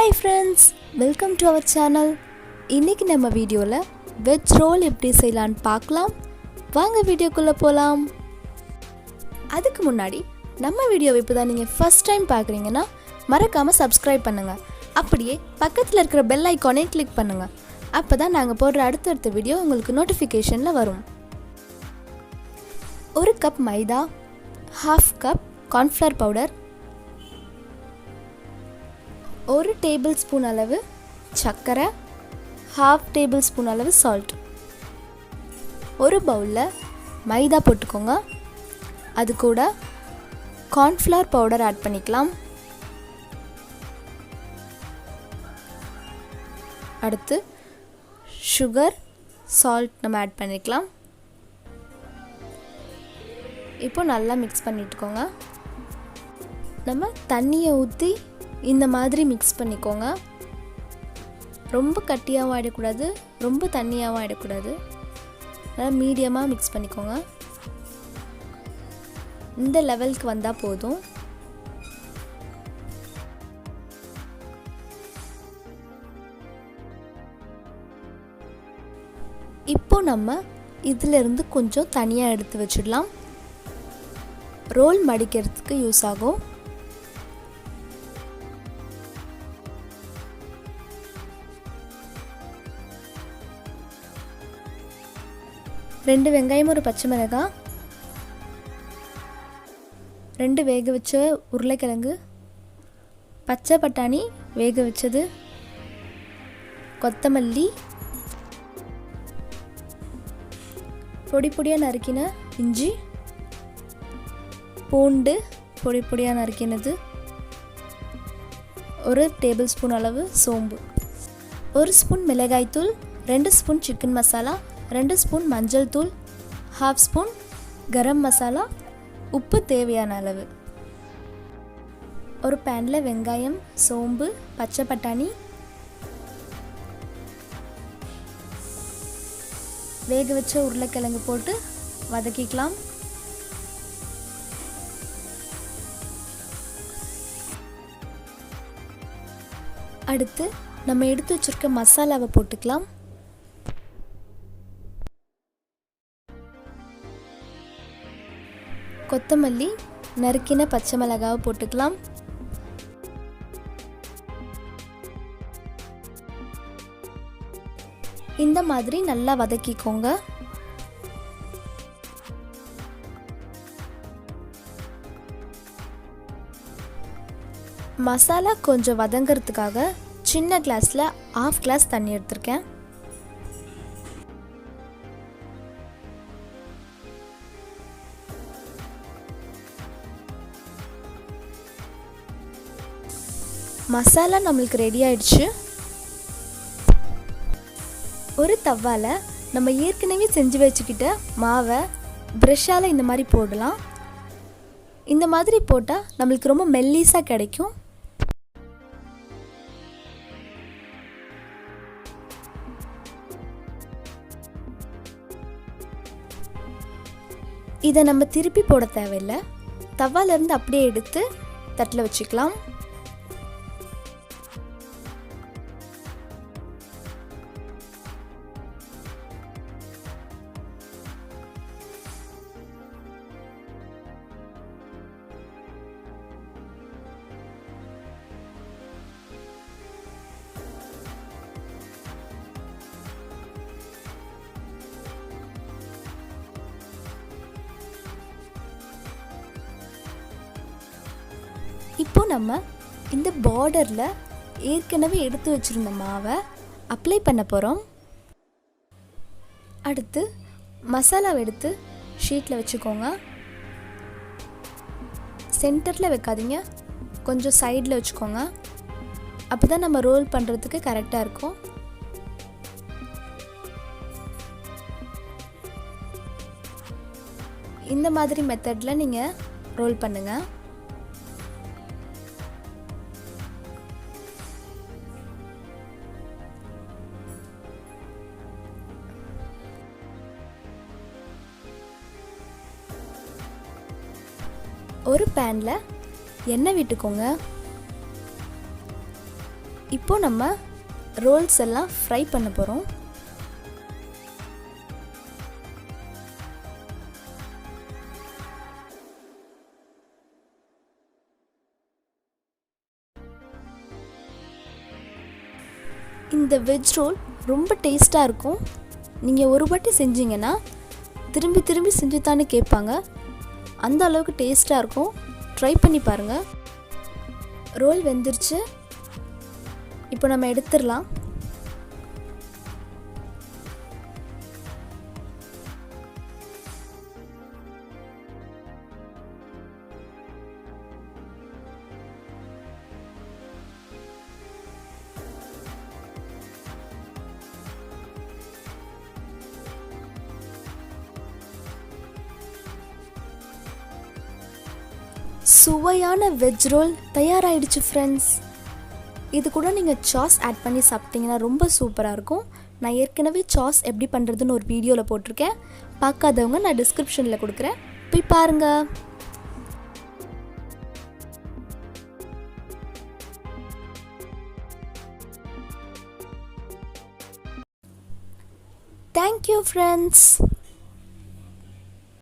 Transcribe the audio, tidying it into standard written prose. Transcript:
Hi friends, welcome to our channel. இன்னைக்கு நம்ம வீடியோல வெஜ் ரோல் எப்படி செய்யலாம்னு பார்க்கலாம். வாங்க வீடியோக்குள்ள போலாம். அதுக்கு முன்னாடி நம்ம வீடியோவை இப்போதான் நீங்க ஃபர்ஸ்ட் டைம் பார்க்கறீங்கன்னா மறக்காம Subscribe பண்ணுங்க. அப்படியே பக்கத்துல இருக்கிற பெல் ஐகானை கிளிக் பண்ணுங்க. அப்பதான் நாங்க போடுற அடுத்தடுத்த வீடியோ உங்களுக்கு நோட்டிஃபிகேஷன்ல வரும். 1 கப் மைதா, 1/2 கப் Cornflower powder, 1 டேபிள்ஸ்பூன் அளவு சர்க்கரை, 1/2 டேபிள்ஸ்பூன் அளவு சால்ட். ஒரு பவுலில் மைதா போட்டுக்கோங்க. அது கூட Cornflower powder ஆட் பண்ணிக்கலாம். அடுத்து சுகர், சால்ட் நம்ம ஆட் பண்ணிக்கலாம். இப்போ நல்லா மிக்ஸ் பண்ணிட்டுக்கோங்க. நம்ம தண்ணியை ஊற்றி இந்த மாதிரி மிக்ஸ் பண்ணிக்கோங்க. ரொம்ப கட்டியாகவும் ஆகிடக்கூடாது, ரொம்ப தண்ணியாகவும் ஆகிடக்கூடாது. நல்லா மீடியமாக மிக்ஸ் பண்ணிக்கோங்க. இந்த லெவலுக்கு வந்தால் போதும். இப்போ நம்ம இதிலிருந்து கொஞ்சம் தனியாக எடுத்து வச்சிடலாம். ரோல் மடிக்கிறதுக்கு யூஸ் ஆகும். ரெண்டு வெங்காயம், ஒரு பச்சை மிளகாய், 2 வேக வச்ச உருளைக்கிழங்கு, பச்சை பட்டாணி வேக வச்சது, கொத்தமல்லி, பொடி பொடியாக நறுக்கின இஞ்சி, பூண்டு பொடி பொடியாக நறுக்கினது, 1 டேபிள்ஸ்பூன் அளவு சோம்பு, 1 ஸ்பூன் மிளகாய்த்தூள், 2 ஸ்பூன் சிக்கன் மசாலா, 2 ஸ்பூன் மஞ்சள் தூள், 1/2 ஸ்பூன் கரம் மசாலா, உப்பு தேவையான அளவு. ஒரு பேனில் வெங்காயம், சோம்பு, பச்சை பட்டாணி, வேக வச்ச உருளைக்கிழங்கு போட்டு வதக்கிக்கலாம். அடுத்து நம்ம எடுத்து வச்சிருக்க மசாலாவை போட்டுக்கலாம். கொத்தமல்லி, நறுக்கின பச்சை மிளகாவை போட்டுக்கலாம். இந்த மாதிரி நல்லா வதக்கிக்கோங்க. மசாலா கொஞ்சம் வதங்கிறதுக்காக சின்ன கிளாஸில் 1/2 கிளாஸ் தண்ணி எடுத்திருக்கேன். மசாலா நம்மளுக்கு ரெடி ஆயிடுச்சு. ஒரு தவால நம்ம ஏற்கனவே செஞ்சு வச்சுக்கிட்ட மாவை ப்ரெஷ்ஷால் இந்த மாதிரி போடலாம். இந்த மாதிரி போட்டால் நம்மளுக்கு ரொம்ப மெல்லிஸாக கிடைக்கும். இதை நம்ம திருப்பி போட தேவையில்லை. தவாலேருந்து அப்படியே எடுத்து தட்டில் வச்சுக்கலாம். இப்போ நம்ம இந்த பார்டரில் ஏற்கனவே எடுத்து வச்சுருந்த மாவை அப்ளை பண்ண போகிறோம். அடுத்து மசாலாவை எடுத்து ஷீட்டில் வச்சுக்கோங்க. சென்டரில் வைக்காதீங்க, கொஞ்சம் சைடில் வச்சுக்கோங்க. அப்போ தான் நம்ம ரோல் பண்ணுறதுக்கு கரெக்டாக இருக்கும். இந்த மாதிரி மெத்தடில் நீங்கள் ரோல் பண்ணுங்கள். ஒரு பேனில் எண்ணெய் விட்டுக்கோங்க. இப்போ நம்ம ரோல்ஸ் எல்லாம் ஃப்ரை பண்ண போகிறோம். இந்த வெஜ் ரோல் ரொம்ப டேஸ்ட்டாக இருக்கும். நீங்கள் ஒரு வாட்டி செஞ்சீங்கன்னா திரும்பி திரும்பி செஞ்சுத்தானே கேட்பாங்க. அந்த அளவுக்கு டேஸ்ட்டாக இருக்கும். ட்ரை பண்ணி பாருங்கள். ரோல் வெந்துருச்சு. இப்போ நம்ம எடுத்துடலாம். சுவையான வெஜ் ரோல் தயாராகிடுச்சு ஃப்ரெண்ட்ஸ். இது கூட நீங்கள் சாஸ் ஆட் பண்ணி சாப்பிட்டிங்கன்னா ரொம்ப சூப்பராக இருக்கும். நான் ஏற்கனவே சாஸ் எப்படி பண்ணுறதுன்னு ஒரு வீடியோவில் போட்டிருக்கேன். பார்க்காதவங்க நான் டிஸ்கிரிப்ஷனில் கொடுக்குறேன், போய் பாருங்கள். Thank you friends.